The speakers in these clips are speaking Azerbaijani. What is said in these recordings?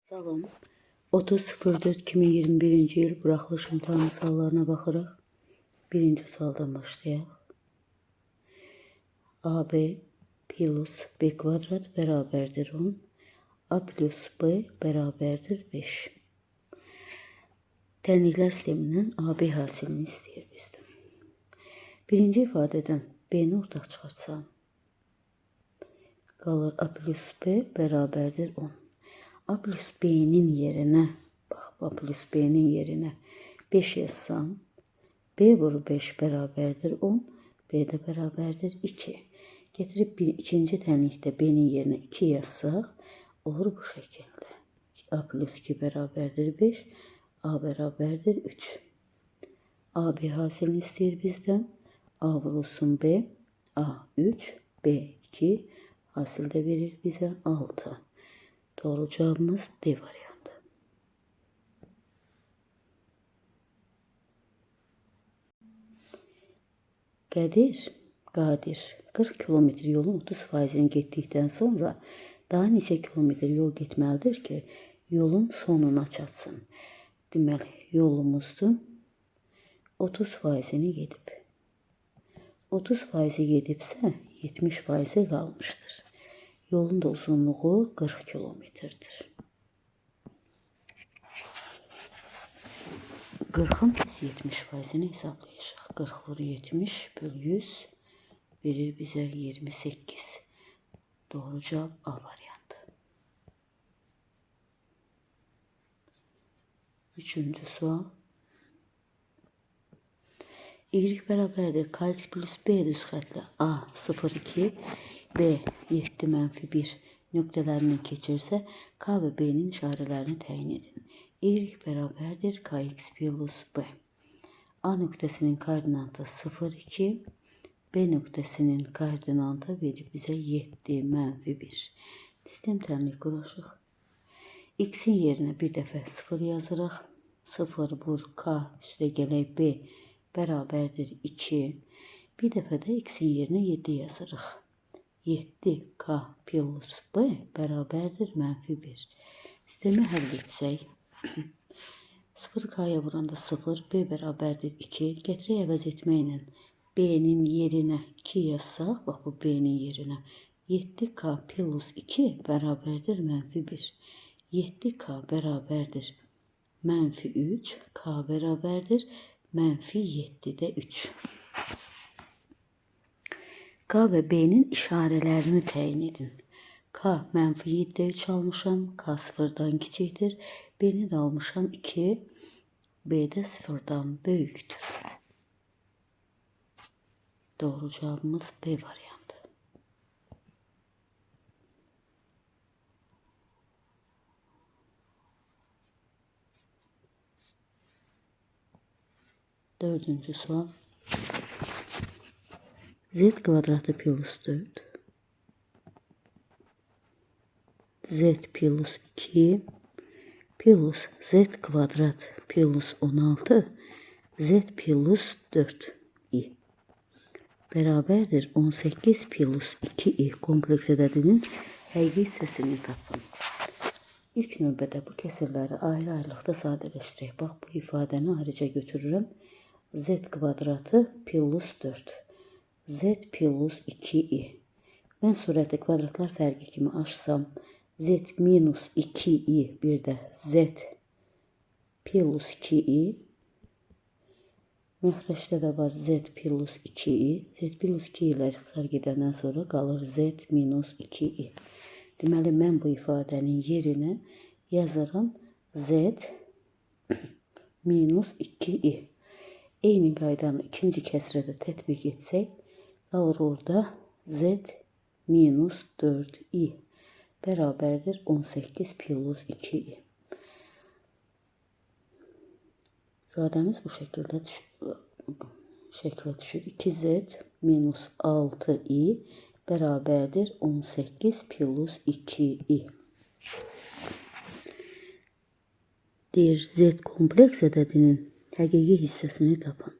Salam. 30.04.2021 il buraxılış imtahanı suallarına baxırıq. Birinci sualdan başlayaq. AB plus B kvadrat bərabərdir 10. A plus B bərabərdir 5. Tənliklər sistemindən AB hasilini istəyir bizdən. Birinci ifadədən B-ni ortaq çıxartsam, qalır A plus B bərabərdir 10. A plus B'nin yerine, bak A plus B'nin yerine 5 yazsam, B vurur 5 beraberdir 10, B de beraberdir 2. Getirip ikinci tənlikdə B'nin yerine 2 yazsaq, olur bu şekilde. A plus 2 beraberdir 5, A beraberdir 3. AB hasilini istəyir bizdən. A vurulsun B, A 3, B 2, hasilde verir bize 6. Doğru cevabımız D variantı. Qadir 40 kilometr yolun 30%'ini getdikdən sonra daha neçə kilometr yol getməlidir ki, yolun sonuna çatsın. Deməli, yolumuzdur 30%'ini gedib. 30%'i gedibsə 70%'i qalmışdır. Yolun da uzunluğu 40 kilometrdir. 40'ın biz 70%'ini hesaplayacaq. 40 vur 70 böl 100 verir bize 28. Doğru cevap A variantı. Üçüncü sual. Y bərabərdir KX plus B düz xətlə A 0,2 B 7-1 nöqtələrindən keçirsə, K və B'nin işarələrini təyin edin. Y bərabərdir KX plus B. A nöqtəsinin koordinatı 0,2, B nöqtəsinin koordinatı verir bizə 7-1. Sistem tənlik quraşıq. X-in yerinə bir dəfə 0 yazırıq. 0 vur K üstə gələk B bərabərdir 2. Bir dəfə də X-in yerinə 7 yazırıq. 7K plus B bərabərdir -1. Sistemi həll etsək. 0K'ya vuranda 0, B bərabərdir 2. Gətirək əvəz etməklə B'nin yerinə 2 yazsaq, bax bu B'nin yerinə 7K plus 2 bərabərdir -1. 7K bərabərdir -3, K bərabərdir -7'də 3. K və B'nin işarələrini təyin edin. K -7'də 3 almışam, K 0'dan kiçikdir. B'ni də almışam 2, B də 0'dan böyükdür. Doğru cevabımız B variantı. Dördüncü sual. Z kvadratı plus 4. Z plus 2 plus Z kvadrat plus 16 Z plus 4 i bərabərdir 18 plus 2 i kompleks ədədinin həqiqi hissəsini tapın. İlk növbədə bu kəsirləri ayrı-ayrılıqda sadələşdirək. Bax, bu ifadəni ayrıca götürürəm. Z kvadratı plus 4. Z plus 2i. Mən surəti kvadratlar fərqi kimi açsam, Z minus 2i bir də Z plus 2i. Məxrəcdə də var Z plus 2i. Z plus 2i ilə ixtisar gedəndən sonra qalır Z minus 2i. Deməli, mən bu ifadənin yerinə yazıram Z minus 2i. Eyni qaydanı ikinci kəsrə də tətbiq etsək, qalır orada Z minus 4i bərabərdir 18 plus 2i. İfadəmiz bu şəkildə şəklə düşür. 2Z minus 6i bərabərdir 18 plus 2i. Deyir, Z kompleks ədədinin həqiqi hissəsini tapın.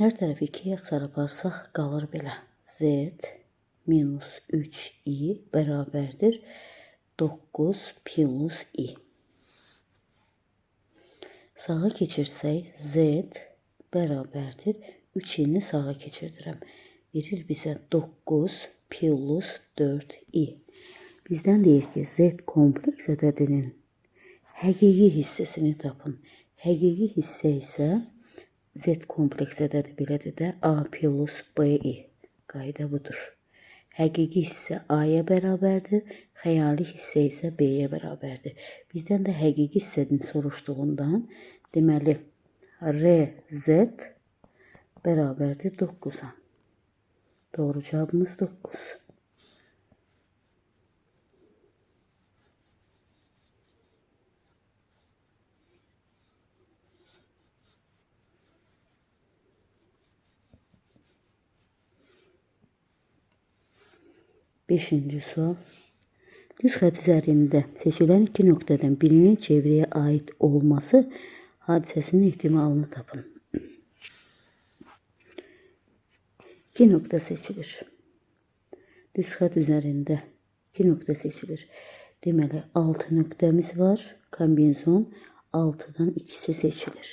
Hər tərəfi 2'yə ixtisar aparsaq, qalır belə. Z minus 3i bərabərdir 9 plus i. Sağa keçirsək z bərabərdir 3i'ni sağa keçirdirəm. Verir bizə 9 plus 4i. Bizdən deyir ki, z kompleks ədədinin həqiqi hissəsini tapın. Həqiqi hissə isə z kompleks ədədi belədir də a plus bi. Qayda budur. Həqiqi hissə a-ya bərabərdir, xəyali hissə isə b-yə bərabərdir. Bizdən də həqiqi hissəni soruşduğundan, deməli, rz bərabərdir 9-a. Doğru cavabımız 9. Beşinci sual. Düz xətt üzərində seçilən iki nöqtədən birinin çevrəyə aid olması hadisəsinin ehtimalını tapın. İki nöqtə seçilir. Düz xətt üzərində iki nöqtə seçilir. Deməli, 6 nöqtəmiz var. Kombinezon 6-dan ikisi seçilir.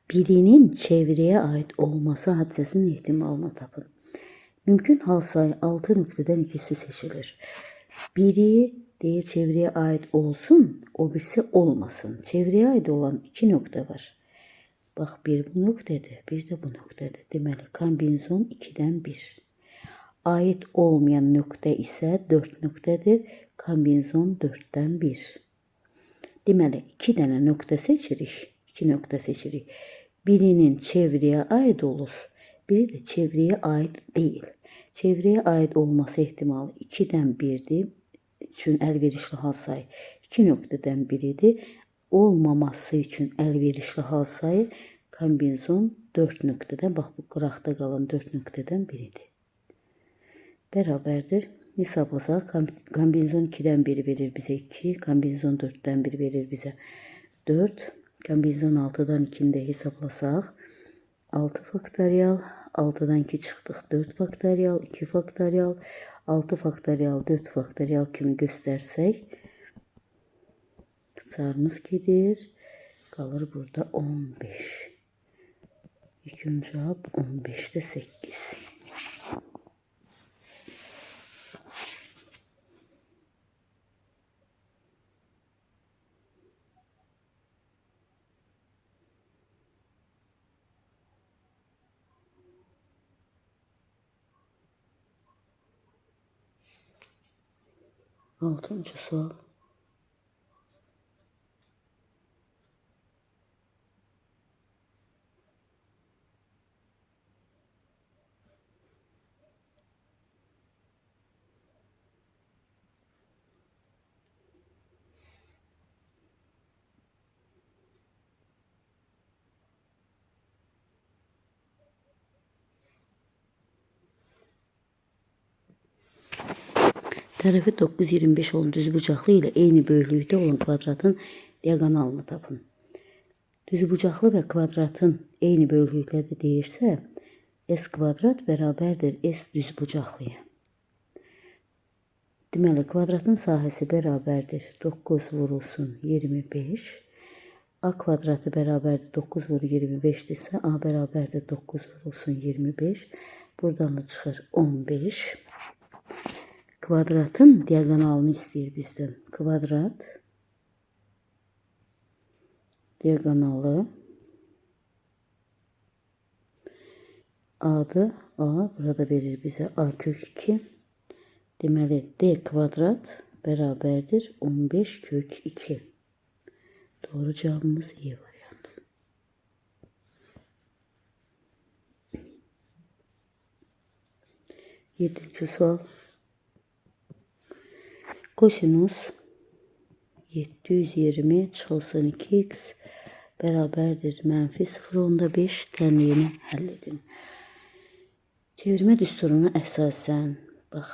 Birinin çevrəyə aid olması hadisəsinin ehtimalını tapın. Mümkün hal sayı 6 nöqtədən ikisi seçilir. Biri deyə çevrəyə aid olsun, o birisi olmasın. Çevrəyə aid olan iki nöqtə var. Bax, bir bu nöqtədir, bir də bu nöqtədir. Deməli, kombinezon 2-dən 1. Aid olmayan nöqtə isə 4 nöqtədir. Kombinezon 4-dən 1. Deməli, 2 dənə nöqtə seçirik. 2 nöqtə seçirik. Birinin çevrəyə aid olur, biri də çevrəyə aid deyil. Çevrəyə aid olması ehtimalı 2-dən 1-dir. Üçün əlverişli hal sayı 2 nöqtədən biridir. Olmaması üçün əlverişli hal sayı kombinezon 4 nöqtədən, bax bu qıraqda qalan 4 nöqtədən biridir. Bərabərdir. Hesablasaq, kombinezon 2-dən 1 verir bizə 2, kombinezon 4-dən 1 verir bizə 4, kombinezon 6-dan 2-ni də hesablasaq, 6 faktorial, 6-dan 2 çıxdıq, 4 faktorial, 2 faktorial, 6 faktorial, 4 faktorial kimi göstərsək, çarımız gedir, qalır burada 15. İkinci cavab 15'də 8. Altıncı sual. Tərəfi 9-25 olan düzbucaqlı ilə eyni böyüklükdə olan kvadratın diaqonalını tapın. Düzbucaqlı və kvadratın eyni böyüklükdə deyirsə, s kvadrat bərabərdir s düzbucaqlıya. Deməli, kvadratın sahəsi bərabərdir 9 vurulsun 25. A kvadratı bərabərdir 9 vur 25-dirsə, A bərabərdir 9 vurulsun 25. Buradan da çıxır 15. Kvadratın diaqonalını istəyir bizdən. Kvadrat, diaqonalı, A-dır. A burada verir bizə A kök 2. Deməli, D kvadrat bərabərdir 15 kök 2. Doğru cavabımız E variantı. Yedinci sual. Kosinus 720 çıxılsın 2x bərabərdir mənfi 0.5 tənliyini həll edin. Çevirmə düsturuna əsasən, bax,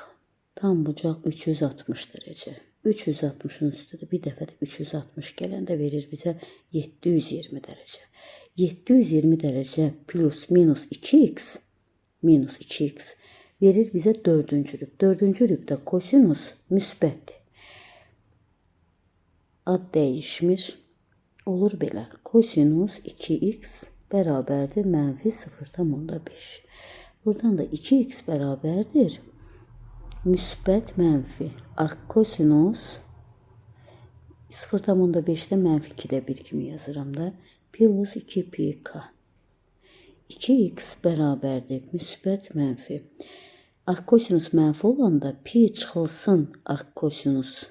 tam bucaq 360 dərəcə. 360-ın üstüdə bir dəfə də 360 gələndə verir bizə 720 dərəcə. 720 dərəcə plus minus 2x verir bizə 4-cü rüb. 4-cü rübdə kosinus müsbətdir. ad dəyişmir. Olur belə. Kosinus 2x bərabərdir mənfi 0,5. Buradan da 2x bərabərdir müsbət mənfi. Kosinus 0,5'də mənfi 2'də 1 kimi yazıram da. Plus 2 pi k. 2x bərabərdir müsbət mənfi. Arkosinus mənfi olanda pi çıxılsın arkosinus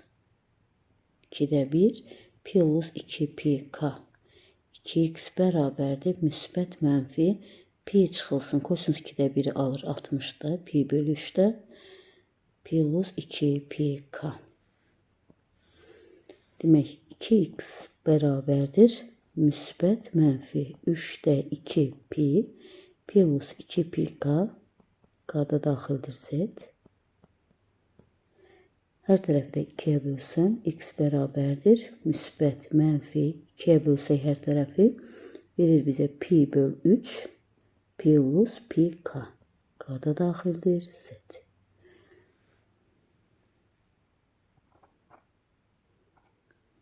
2'də 1 plus 2 pi k. 2x bərabərdir müsbət mənfi. Pi çıxılsın kosinus 2'də 1'i alır 60'da pi bölü 3'də plus 2 pi k. Demək 2x bərabərdir müsbət mənfi 3'də 2 pi plus 2 pi k. K'da daxildir z. Hər tərəfi də 2'yə bölsəm x bərabərdir müsbət mənfi 2'yə bölsək hər tərəfi verir bizə pi böl 3 plus pi k. K'da daxildir z.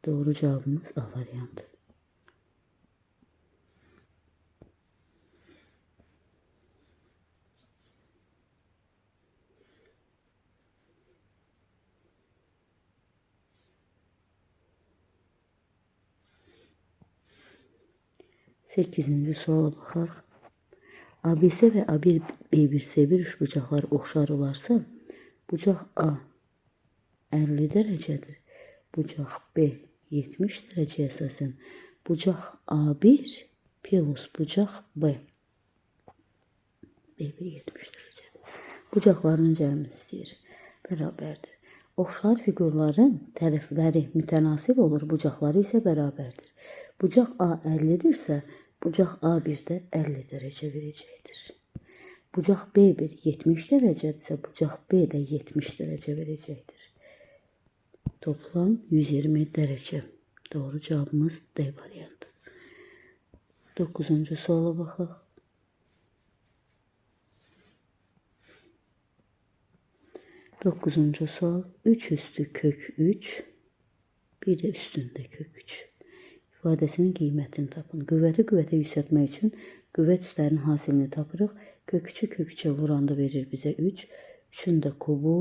Doğru cevabımız A variantı. Sekizinci suala baxaq. ABC və A1, B1, C1 üçbucaqlar oxşar olarsa, bucaq A 50 dərəcədir. Bucaq B 70 dərəcəyə əsasən. Bucaq A1 plus bucaq B. B1 70 dərəcədir. Bucaqların cəmini istəyir. Bərabərdir. Oxşar fiqurların tərəfləri mütənasib olur, bucaqları isə bərabərdir. Bucaq A 50-dirsə, bucaq A1 də 50 dərəcə verəcəkdir. Bucaq B1 70 dərəcədirsə, bucaq B də 70 dərəcə verəcəkdir. Toplam 120 dərəcə. Doğru cavabımız D variantı. 9-cu suala baxaq. 9-cu sual 3 üstü kök 3 bir də üstündə kök 3 ifadəsinin qiymətini tapın. Qüvvəti qüvvətə yüksəltmək üçün qüvvət üstlərinin hasilini tapırıq. Kök 3'ü kök 3'ə vuranda verir bizə 3. 3'ün də kubu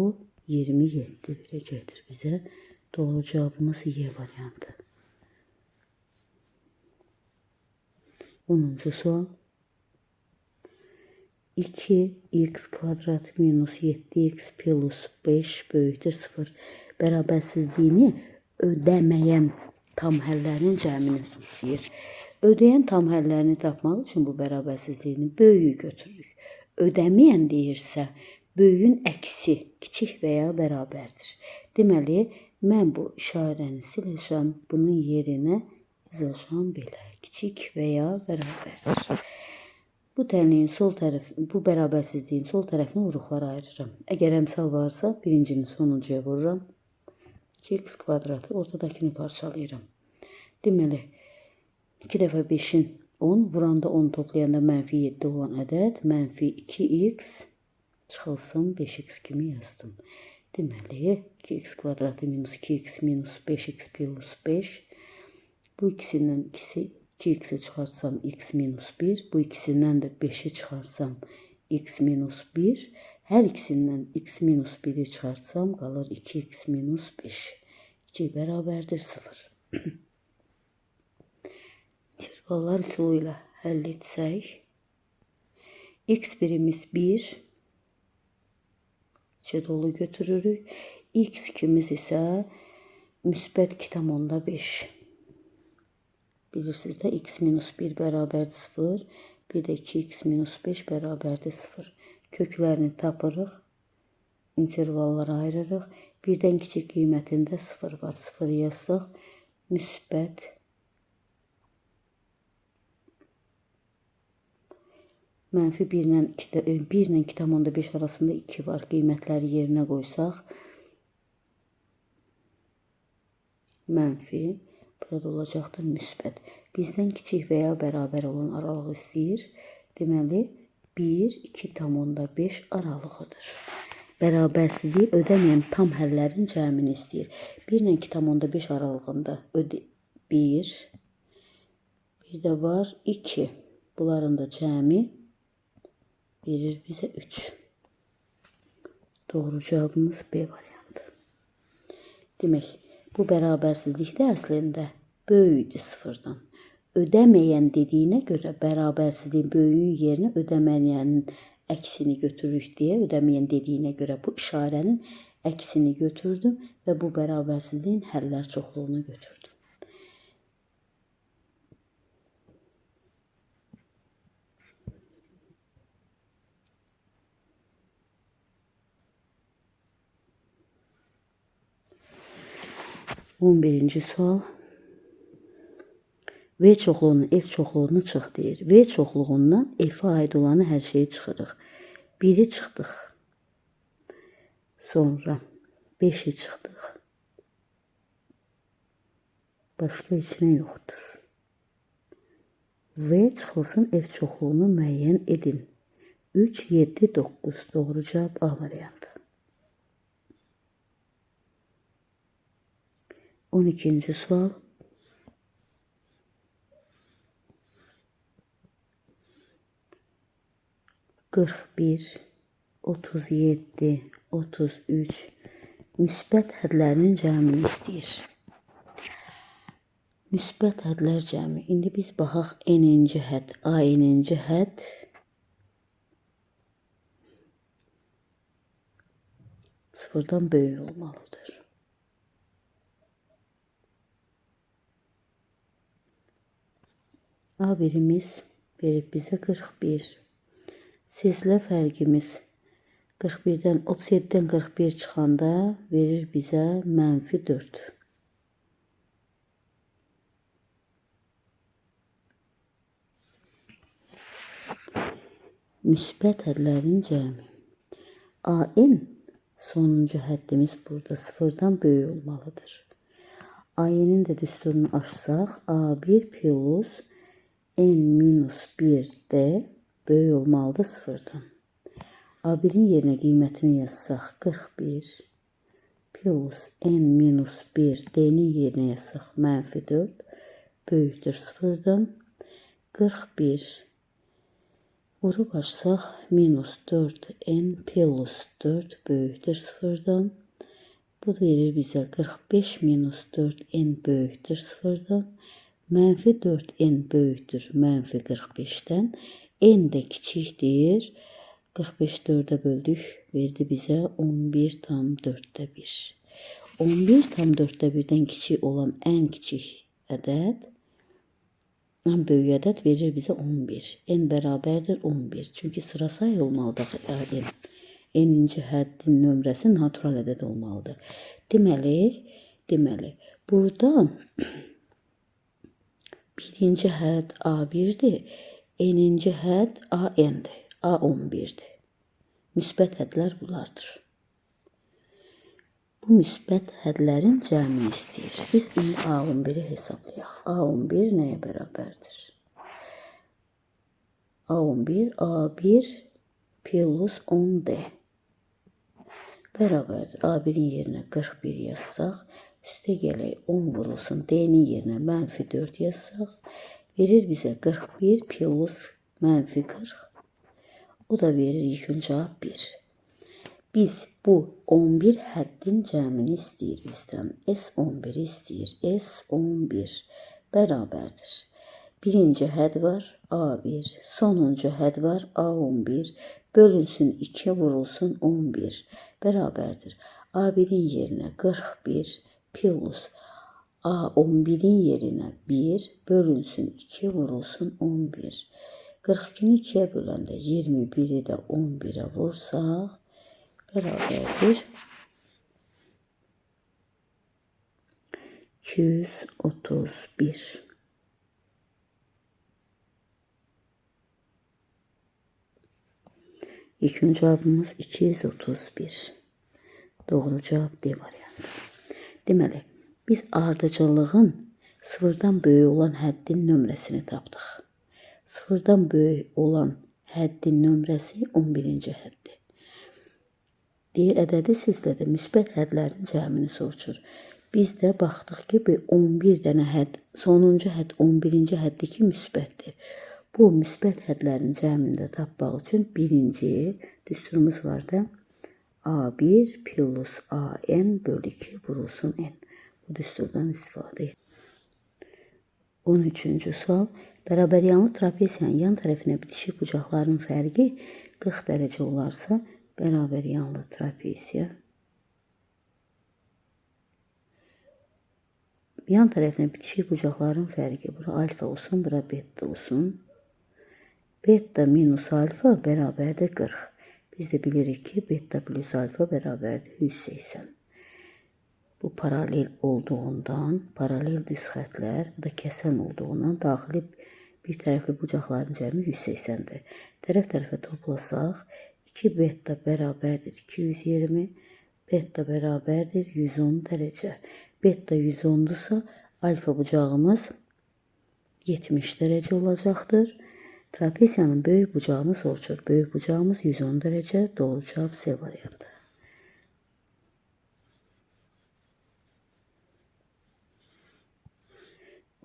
27 verəcəkdir bizə. Doğru cavabımız Y variantı. 10-cu sual 2x kvadrat minus 7x plus 5 böyükdür 0 bərabərsizliyini ödəməyən tam həllərin cəmini istəyir. Ödəyən tam həllərini tapmaq üçün bu bərabərsizliyini böyüyü götürürük. Ödəməyən deyirsə, böyüyün əksi kiçik və ya bərabərdir. Deməli, mən bu işarəni siləcəm, bunun yerinə yazacağım belə, kiçik və ya bərabərdir. Bu tənliyin sol tərəfi, bu bərabərsizliyin sol tərəfini uruqlara ayırıram. Əgər əmsal varsa, birincini sonuncuya vururam. 2x kvadratı ortadakini parçalayıram. Deməli, 2 dəfə 5'in 10, vuranda 10 toplayanda mənfi 7 olan ədəd, mənfi 2x çıxılsın 5x kimi yazdım. Deməli, 2x kvadratı minus 2x minus 5x plus 5. Bu ikisindən ikisi 2x'i çıxarsam x minus 1. Bu ikisindən də 5'i çıxarsam x minus 1. Hər ikisindən x minus 1'i çıxarsam qalır 2x minus 5. Kiçik bərabərdir 0. İntervallar üsulu ilə həll etsək. X birimiz 1. İçə dolu götürürük. X ikimiz isə müsbət 2,5. Bilirsiniz də x minus 1 bərabərdir 0. Bir də 2x minus 5 bərabərdir 0. Köklərini tapırıq. İntervallara ayırırıq. Birdən kiçik qiymətində 0 var. 0 yazsaq müsbət mənfi 1 ilə 2,5 arasında 2 var. Qiymətləri yerinə qoysaq mənfi burada olacaqdır müsbət. Bizdən kiçik və ya bərabər olan aralığı istəyir. Deməli 1, 2,5 aralığıdır. bərabərsizliyi ödəməyən tam həllərin cəmini istəyir. 1 ilə 2,5 aralığında 1, bir də var 2. Bunların da cəmi verir bizə 3. Doğru cavabımız B variantı. Demək, bu bərabərsizlik də əslində böyükdür sıfırdan. Ödəməyən dediyinə görə bərabərsizliyin böyüyün yerinə ödəməyənin əksini götürürük deyə, ödəməyən dediyinə görə bu işarənin əksini götürdüm və bu bərabərsizliyin həllər çoxluğunu götürdüm. On birinci sual. V çoxluğunun F çoxluğunu çıx deyir. V çoxluğundan F-ə aid olanı hər şeyi çıxırıq. 1-i çıxdıq. Sonra 5-i çıxdıq. Başqa içinə yoxdur. V çıxılsın, F çoxluğunu müəyyən edin. 3, 7, 9. Doğru cavab A variantı. 12-ci sual. Qırx bir, 37, 33 müsbət hədlərinin cəmini istəyir. Müsbət hədlər cəmi. İndi biz baxaq n-ci hədd, a-n-ci hədd sıfırdan böyük olmalıdır. A birimiz verib bizə 41. Sezlə fərqimiz 41-dən 37-dən 41 çıxanda verir bizə -4. Müsbət hədlərin cəmi. AN sonuncu həddimiz burada sıfırdan böyük olmalıdır. AN-in də düsturunu açsaq A1 plus n-1 də böyük olmalıdır sıfırdan. A1-in yerinə qiymətini yazsaq 41 plus n-1 d-nin yerinə yazsaq -4 böyükdür sıfırdan. 41 vurub açsaq -4n plus 4 böyükdür sıfırdan. Bu verir bizə 45 -4n böyükdür sıfırdan. -4n böyükdür -45-dən. N də kiçikdir. 45 4-ə böldük. Verdi bizə 11,4-1. 11,4-1-dən kiçik olan ən kiçik ədəd, ən böyük ədəd verir bizə 11. N bərabərdir 11. Çünki sıra sayı olmalıdır N. N-ci həddin nömrəsi natural ədəd olmalıdır. Deməli, burada birinci hədd A1-dir. N-ci hədd AN-dir. A11-dir. Müsbət hədlər bunlardır. Bu müsbət hədlərin cəmini istəyir. Biz indi A11-i hesablayaq. A11 nəyə bərabərdir? A11 A1 plus 10D bərabərdir. A1-in yerinə 41 yazsaq, üstə gələk 10 vurulsun. D-nin yerinə -4 yazsaq, verir bizə 41 plus -40. O da verir yekun cavab 1. Biz bu 11 həddin cəmini istəyir bizdən. S11-i istəyir. S11 bərabərdir. Birinci hədd var A1. Sonuncu hədd var A11. Bölünsün 2 vurulsun 11. Bərabərdir. A1-in yerinə 41 plus A11-in yerinə 1 bölünsün 2 vurulsun 11. 42-ni 2-yə böləndə 21-i də 11-ə vursaq, bərabərdir 231. İlkin cavabımız 231. Doğru cavab D variantı. Deməli, biz ardıcıllığın sıfırdan böyük olan həddin nömrəsini tapdıq. Sıfırdan böyük olan həddin nömrəsi 11-ci həddir. Deyir, ədədi sizdə də müsbət hədlərin cəmini soruşur. Biz də baxdıq ki, 11 dənə hədd, sonuncu hədd 11-ci həddir ki, müsbətdir. Bu müsbət hədlərin cəmini də tapmaq üçün birinci düsturumuz var da, A1 plus AN bölü 2 vurulsun N. Bu düsturdan istifadə et. 13-cü sual. Bərabəryanlı trapesiyanın yan tərəfinə bitişik bucaqlarının fərqi 40 dərəcə olarsa, bərabəryanlı trapesiya yan tərəfinə bitişik bucaqların fərqi, bura alfa olsun, bura beta olsun. Beta minus alfa bərabərdir 40. Biz də bilirik ki, beta plus alfa bərabərdir 180. Bu paralel olduğundan, paralel düz xətlər, bu da kəsən olduğundan daxili bir tərəfli bucaqların cəmi 180-dir. Tərəf-tərəfə toplasaq, 2 beta bərabərdir 220, beta bərabərdir 110 dərəcə. Beta 110-dursa, alfa bucağımız 70 dərəcə olacaqdır. Trapesiyanın böyük bucağını soruşur. Böyük bucağımız 110 dərəcə, doğru cavab C variantı.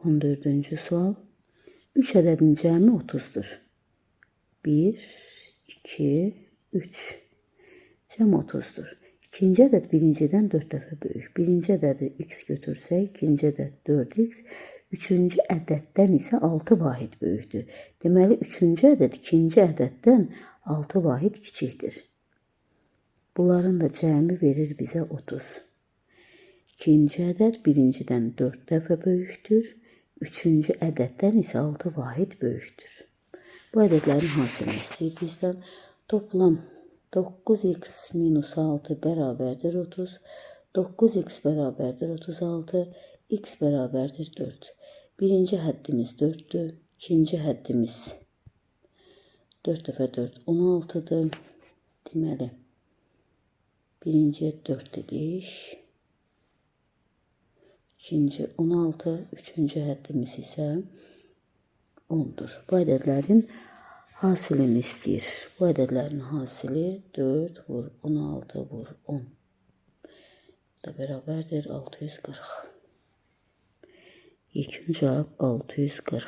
On dördüncü sual. 3 ədədin cəmi 30-dur. 1, 2, 3. Cəm 30-dur. İkinci ədəd birincidən 4 dəfə böyük. Birinci ədədi x götürsək, ikinci ədəd 4x, üçüncü ədəddən isə 6 vahid böyükdür. Deməli, üçüncü ədəd ikinci ədəddən 6 vahid kiçikdir. Bunların da cəmi verir bizə 30. İkinci ədəd birincidən 4 dəfə böyükdür. Üçüncü ədəddən isə 6 vahid böyükdür. Bu ədədlərin hansını istəyir bizdən? Toplam 9x minus 6 bərabərdir 30. 9x bərabərdir 36. X bərabərdir 4. Birinci həddimiz 4'dür. İkinci həddimiz 4 dəfə 4 16'dır. Deməli, birinciyə 4 dedik. İkinci 16, üçüncü həddimiz isə 10'dur. Bu ədədlərin hasilini istəyir. Bu ədədlərin hasili 4 vur 16 vur 10. Bu da bərabərdir 640. Yekun cavab 640.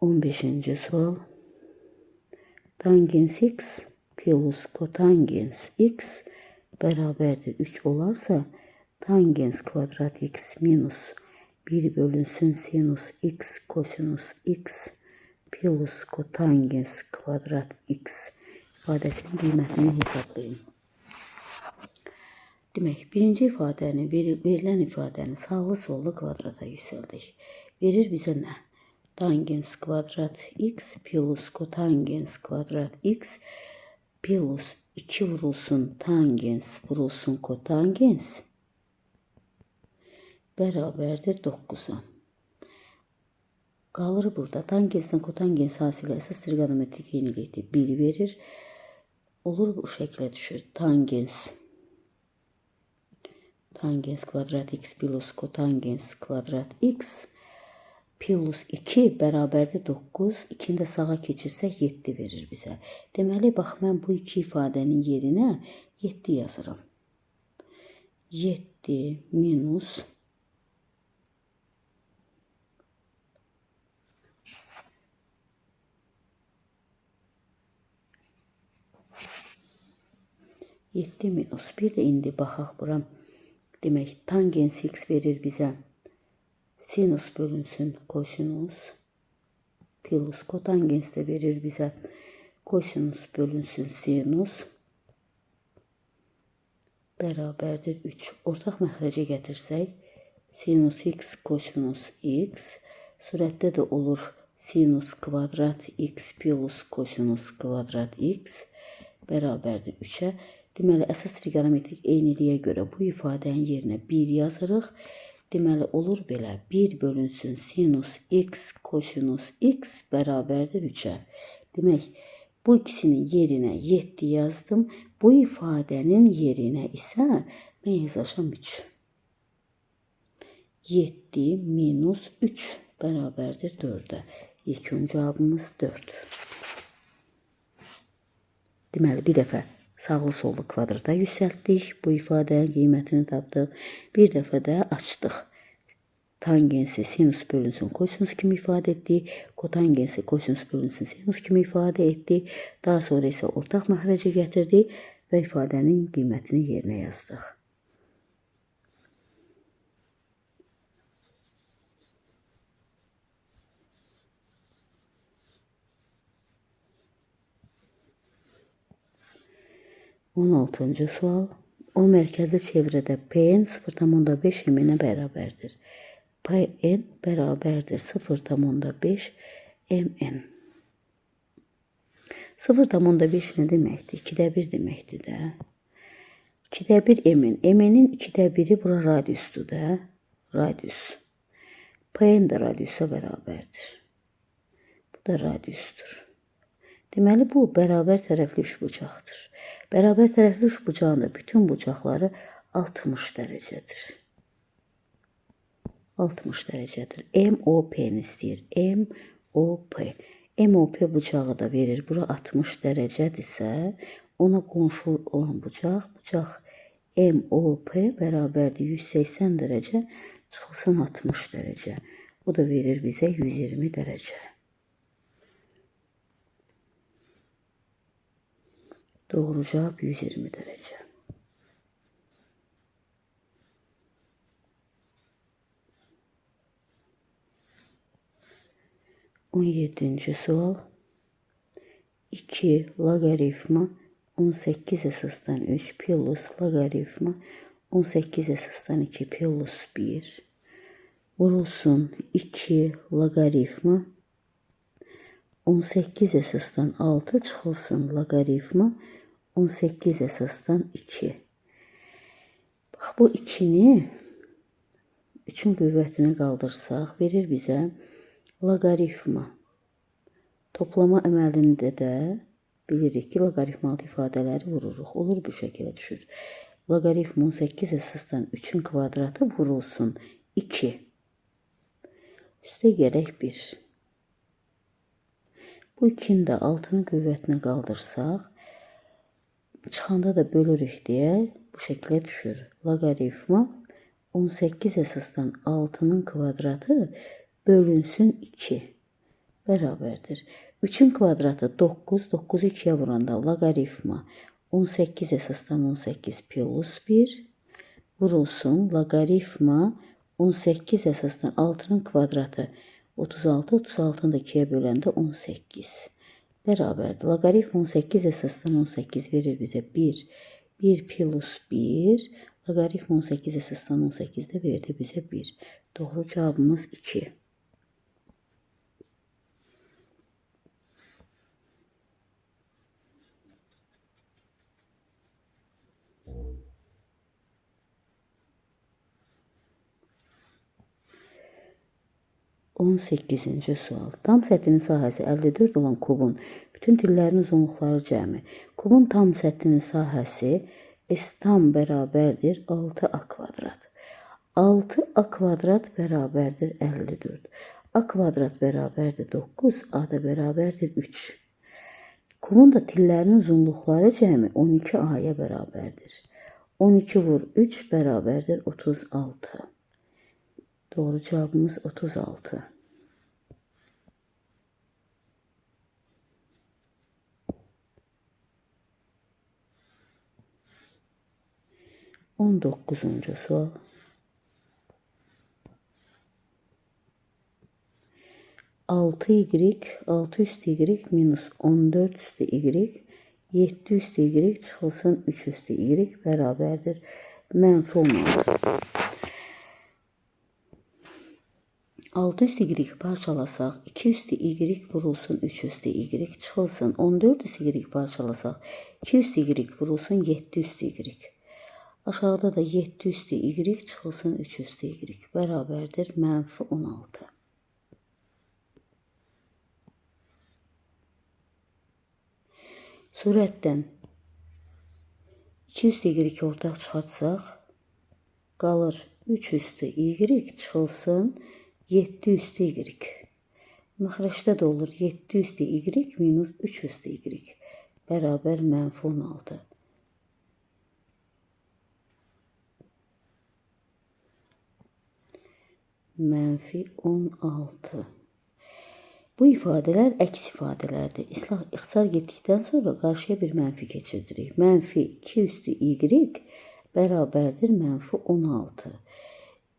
On beşinci sual. Tangens x plus kotangens x bərabərdir 3 olarsa, tangens kvadrat x minus 1 bölünsün sinus x kosinus x plus kotangens kvadrat x ifadəsinin qiymətini hesablayın. Demək, birinci ifadəni, verilən ifadəni sağlı sollu kvadrata yüksəldik. Verir bizə nə? Tangens kvadrat x plus kotangens kvadrat x plus 2 vurulsun tangens vurulsun kotangens bərabərdir 9'a. Qalır burada. Tangensdən kotangens hasili əsas trigonometrik yenilikdir. 1 verir. Olur bu şəklə düşür. Tangens kvadrat x plus kotangens kvadrat x plus 2 bərabərdir 9. 2'ni də sağa keçirsək 7 verir bizə. Deməli, bax, mən bu iki ifadənin yerinə 7 yazıram. 7 minus 7 minus. Bir də indi baxaq bura. Demək, tangens x verir bizə sinus bölünsün kosinus plus kotangens də verir bizə kosinus bölünsün sinus bərabərdir 3. Ortaq məxrəcə gətirsək, sinus x kosinus x surətdə də olur sinus kvadrat x plus kosinus kvadrat x bərabərdir 3'ə. Deməli, əsas trigonometrik eyniliyə görə bu ifadənin yerinə 1 yazırıq. Deməli, olur belə 1 bölünsün sinus x kosinus x bərabərdir 3'ə. Demək, bu ikisinin yerinə 7 yazdım. Bu ifadənin yerinə isə mən yazacağam 3. 7 minus 3 bərabərdir 4-ə. Yekun cavabımız 4. Deməli, bir dəfə sağlı sollu kvadrata yüksəltdik. Bu ifadənin qiymətini tapdıq. Bir dəfə də açdıq. Tangensi sinus bölünsün kosinus kimi ifadə etdik. Kotangensi kosinus bölünsün sinus kimi ifadə etdik. Daha sonra isə ortaq məxrəcə gətirdik və ifadənin qiymətini yerinə yazdıq. On altıncı sual. O mərkəzli çevrədə Pn 0,5 m-nə bərabərdir. Pn bərabərdir 0,5 mn. 0,5 nə deməkdir? 2də 1 deməkdir də. 2də 1 mn. Mn-in 2də 1-i bura radiusdur da. Radius. Pn də radiusa bərabərdir. Bu da radiusdur. Deməli, bu bərabər tərəfli üçbucaqdır. Bərabər tərəfli üçbucağın da bütün bucaqları 60 dərəcədir. 60 dərəcədir. MOP-ni istəyir. MOP. MOP bucağı da verir. Bura 60 dərəcədirsə, ona qonşu olan bucaq MOP bərabərdir 180 dərəcə çıxılsın 60 dərəcə. O da verir bizə 120 dərəcə. Doğru cavab 120 dərəcə. On yedinci sual. 2 logaritma 18 əsasdan 3 plus logaritma 18 əsasdan 2 plus 1 vurulsun 2 logaritma 18 əsasdan 6 çıxılsın logaritma 18 əsasdan 2. Bax, bu 2-ni 3-ün qüvvətini qaldırsaq, verir bizə logaritma. Toplama əməlində də bilirik ki, logaritmalı ifadələri vururuq. Olur bu şəkildə düşür. Logaritma 18 əsasdan 3-ün kvadratı vurulsun 2. Üstə gərək 1. Bu 2-ni də 6-nın qüvvətinə qaldırsaq, çıxanda da bölürük deyə bu şəkildə düşür. Logaritma 18 əsasdan 6-nın kvadratı bölünsün 2 bərabərdir. 3-ün kvadratı 9, 9-u 2-yə vuranda logaritma 18 əsasdan 18 plus 1 vurulsun logaritma 18 əsasdan 6-nın kvadratı 36, 36-nı da 2-yə böləndə 18 bərabərdir. Logaritma 18 əsasdan 18 verir bizə 1. 1 plus 1. Logaritma 18 əsasdan 18 də verdi bizə 1. Doğru cavabımız 2. On səkkizinci sual. Tam səthinin sahəsi 54 olan kubun bütün tillərin uzunluqları cəmi. Kubun tam səthinin sahəsi S tam bərabərdir 6A kvadrat. 6A kvadrat bərabərdir 54. A kvadrat bərabərdir 9, A da bərabərdir 3. Kubun da tillərin uzunluqları cəmi 12A-ya bərabərdir. 12 vur 3 bərabərdir 36. Doğru cavabımız 36. On doqquzuncu sual. 6y, 6 üstü y minus 14 üstü y, 7 üstü y çıxılsın 3 üstü y bərabərdir mənfi 16. 6 üstü y parçalasaq, 2 üstü y vurulsun 3 üstü y çıxılsın. 14 üstü y parçalasaq, 2 üstü y vurulsun 7 üstü y. Aşağıda da 7 üstü y çıxılsın 3 üstü y bərabərdir mənfi 16. Surətdən 2 üstü y ortaq çıxartsaq, qalır 3 üstü y çıxılsın 7 üstü y. Məxrəcdə də olur 7 üstü y minus 3 üstü y bərabər mənfi 16. Mənfi 16. Bu ifadələr əks ifadələrdir. İxtisar getdikdən sonra qarşıya bir mənfi keçirdirik. Mənfi 2 üstü y bərabərdir mənfi 16.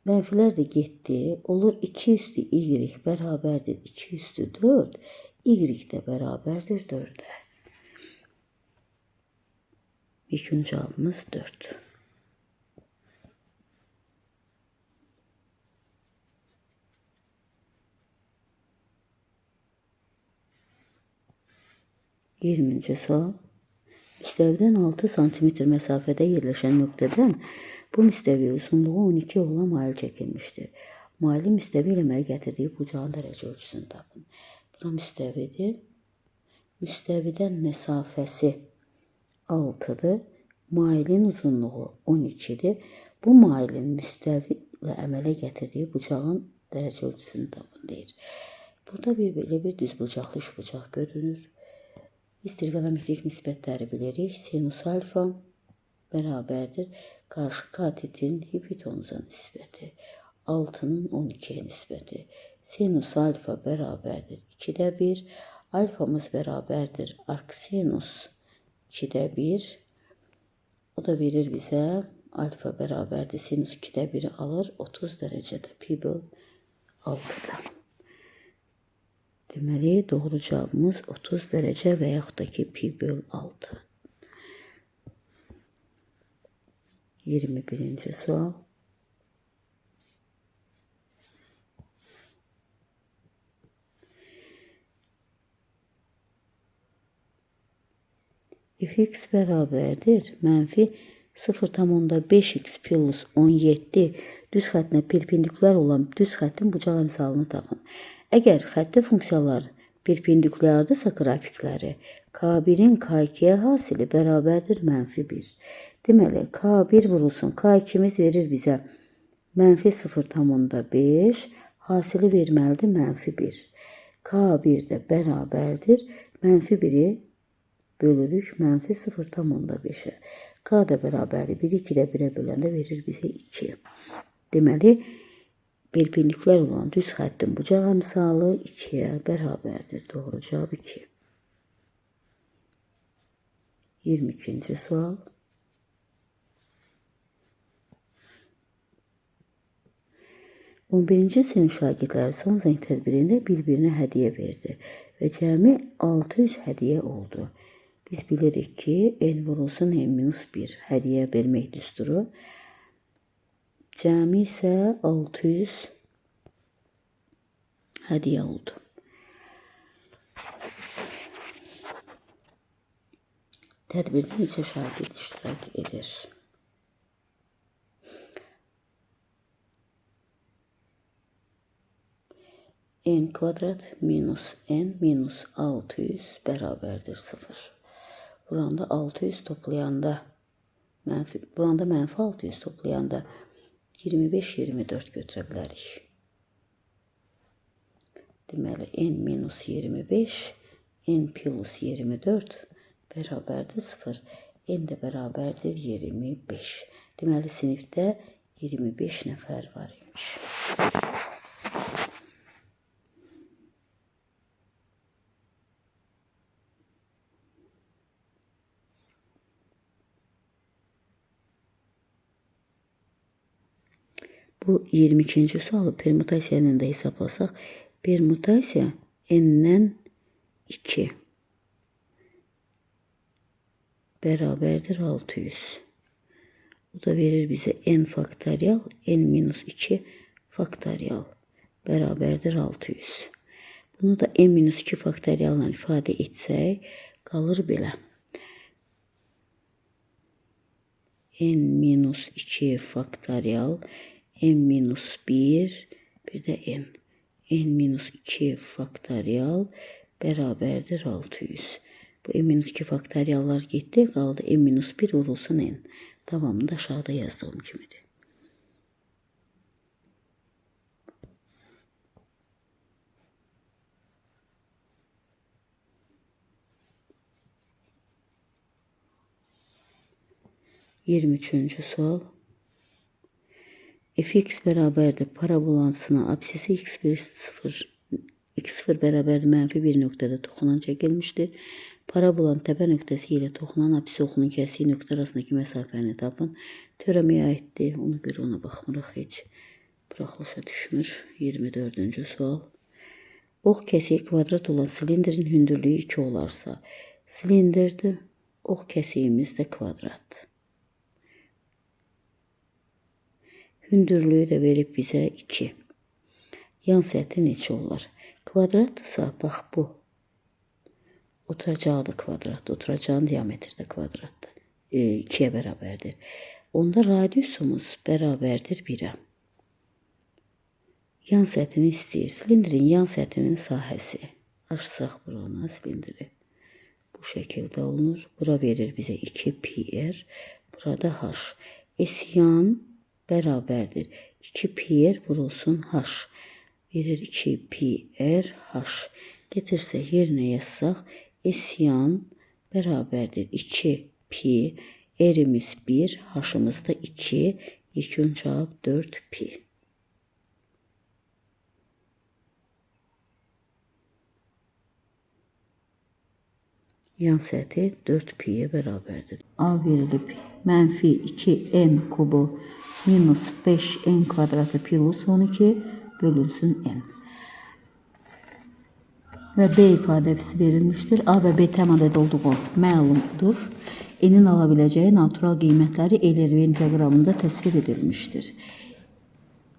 Mənfilər də getdi. Olur 2 üstü y bərabərdir 2 üstü 4. Y də bərabərdir 4-ə. İlkin cavabımız 4. Yirminci sual. Müstəvidən 6 cm məsafədə yerləşən nöqtədən bu müstəviyə uzunluğu 12 olan mail çəkilmişdir. Mailin müstəvi ilə əmələ gətirdiyi bucağın dərəcə ölçüsünü tapın. Bura müstəvidir. Müstəvidən məsafəsi 6-dır. Mailin uzunluğu 12-dir. Bu mailin müstəvi ilə əmələ gətirdiyi bucağın dərəcə ölçüsünü tapın deyir. Burada belə bir düz bucaqlı üçbucaq görünür. Biz trigonometrik nisbətləri bilirik. Sinus alfa bərabərdir qarşı katetin hipotenuza nisbəti. 6-nın 12-yə nisbəti. Sinus alfa bərabərdir 2-də 1. Alfamız bərabərdir arcsinus 2-də 1. O da verir bizə alfa bərabərdir sinus 2-də 1'i alır 30 dərəcədə pi böl 6'da. Deməli, doğru cavabımız 30 dərəcə və yaxud da ki, pi böl 6. 21-ci sual. Fx bərabərdir mənfi 0,5x plus 17 düz xəttinə perpendikulyar olan düz xəttin bucaq əmsalını tapın. Əgər xətti funksiyalar perpendikulyardırsa qrafikləri, K1-in K2-yə hasili bərabərdir mənfi 1. Deməli, K1 vurulsun, K2'miz verir bizə mənfi 0,5, hasili verməlidir mənfi 1. K1 də bərabərdir mənfi 1'i bölürük mənfi 0,5'ə. K da bərabərdir 1, 2 də 1'ə böləndə verir bizə 2. Deməli, perpendikulyar olan düz xəttin bucaq əmsalı 2'yə bərabərdir. Doğru cavab 2. 22-ci sual. On birinci sinif şagirdləri son zəng tədbirində bir-birinə hədiyyə verdi və cəmi 600 hədiyyə oldu. Biz bilirik ki, n vurulsun n-1 hədiyyə vermək düsturu. Cəmi isə 600 hədiyyə oldu. Tədbirdə neçə şagird iştirak edir? N kvadrat minus n minus 600 bərabərdir 0. Buranda 600 toplayanda buranda mənfi 600 toplayanda 25-24 götürə bilərik. Deməli, n minus 25, n plus 24 bərabərdir 0. N də bərabərdir 25. Deməli, sinifdə 25 nəfər var imiş. Bu 22-ci sualı permutasiya ilə də hesablasaq, permutasiya n-dən 2 bərabərdir 600. Bu da verir bizə n faktorial, n minus 2 faktorial bərabərdir 600. Bunu da n minus 2 faktorialla ifadə etsək, qalır belə. N minus 2 faktorial, n minus 1, bir də n. N minus 2 faktorial bərabərdir 600. Bu n minus 2 faktoriallar getdi, qaldı n minus 1 vurulsun n. Davamını da aşağıda yazdığım kimidir. 23. sual. Fx bərabərdir parabolasına apsisi x1 0 x0 bərabərdir mənfi bir nöqtədə toxunan çəkilmişdir. Parabolanın təpə nöqtəsi ilə toxunan apsisi oxunun kəsdiyi nöqtə arasındakı məsafəni tapın. Teoremaya aiddir. Ona görə ona baxmırıq heç. Buraxılışa düşmür. 24. sual. Ox kəsiyi kvadrat olan silindrin hündürlüyü 2 olarsa, silindirdir. Ox kəsiyimiz də kvadratdır. Hündürlüyü də verib bizə 2. Yan səthi neçə olar? Kvadratdırsa, bax bu. Oturacağı da kvadrat, oturacağın diametri də kvadratdır. 2'ye bərabərdir. Onda radiusumuz bərabərdir 1'ə. Yan səthini istəyir. Silindrin yan səthinin sahəsi. Açsaq burana silindiri. Bu şəkildə olunur. Bura verir bizə 2 pi r. Burada h. S-yan bərabərdir. 2 pi r vurulsun h. Verir 2 pi r h. Getirsək yerinə yazsaq S-yan bərabərdir 2 pi, r-imiz 1, h-ımız da 2, yekun cavab 4 pi. Yan səthi 4 pi'ye bərabərdir. A verilib mənfi 2n kubu minus 5n kvadratı plus 12 bölünsün n. Və B ifadəsi verilmişdir. A və B tam ədəd olduğu məlumdur. N'in ala biləcəyi natural qiymətləri Euler inteqramında təsvir edilmişdir.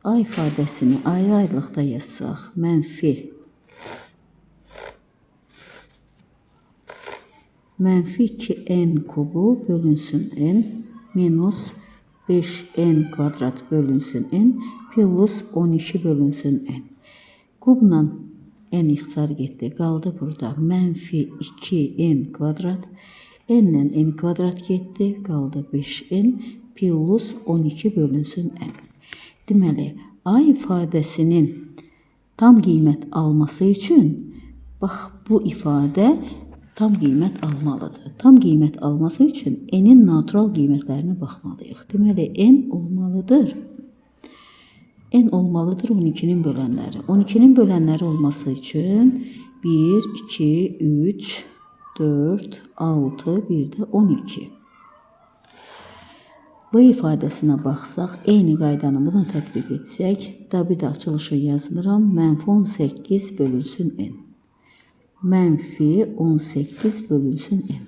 A ifadəsini ayrı-ayrılıqda yazsaq, mənfi 2n kubu bölünsün n minus 5n kvadrat bölünsün n plus 12 bölünsün n. Kubla n ixtisar getdi. Qaldı burada mənfi 2n kvadrat. N'lə n kvadrat getdi. Qaldı 5n plus 12 bölünsün n. Deməli, A ifadəsinin tam qiymət alması üçün bax bu ifadə tam qiymət almalıdır. Tam qiymət alması üçün n'in natural qiymətlərinə baxmalıyıq. Deməli, n olmalıdır. N olmalıdır 12'nin bölənləri. 12'nin bölənləri olması üçün 1, 2, 3, 4, 6, bir də 12. Bu ifadəsinə baxsaq, eyni qaydanı buna tətbiq etsək, bir də açılışı yazmıram, mənfi 18 bölünsün n. Mənfi 18 bölünsün n.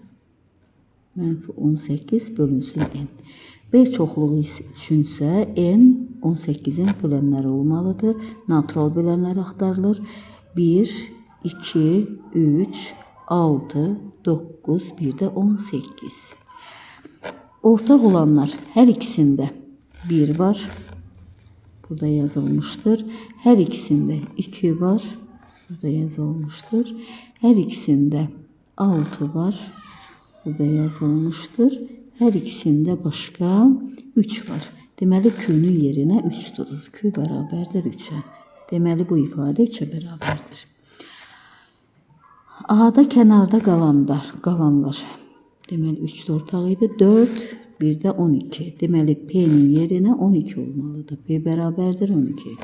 Mənfi 18 bölünsün n. B çoxluğu üçünsə n 18'in bölənləri olmalıdır. Natural bölənləri axtarılır. 1, 2, 3, 6, 9, bir də 18. Ortaq olanlar hər ikisində 1 var. Burada yazılmışdır. Hər ikisində 2 var. Burada yazılmışdır. Hər ikisində 6 var. Burada yazılmışdır. Hər ikisində başqa 3 var. Deməli, Q'nun yerinə 3 durur. Q bərabərdir 3'ə. Deməli, bu ifadə 3'ə bərabərdir. A'da kənarda qalanlar. Deməli, 3 də ortaq idi. 4, bir də 12. Deməli, P'nin yerinə 12 olmalıdır. P bərabərdir 12.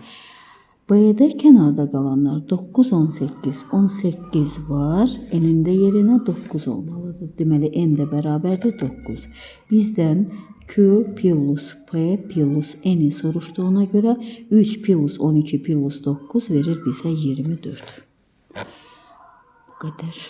B'də kənarda qalanlar 9, 18. 18 var. N'in də yerinə 9 olmalıdır. Deməli, N də bərabərdir 9. Bizdən Q plus P plus N'i soruşduğuna görə 3 plus 12 plus 9 verir bizə 24. Bu qədər.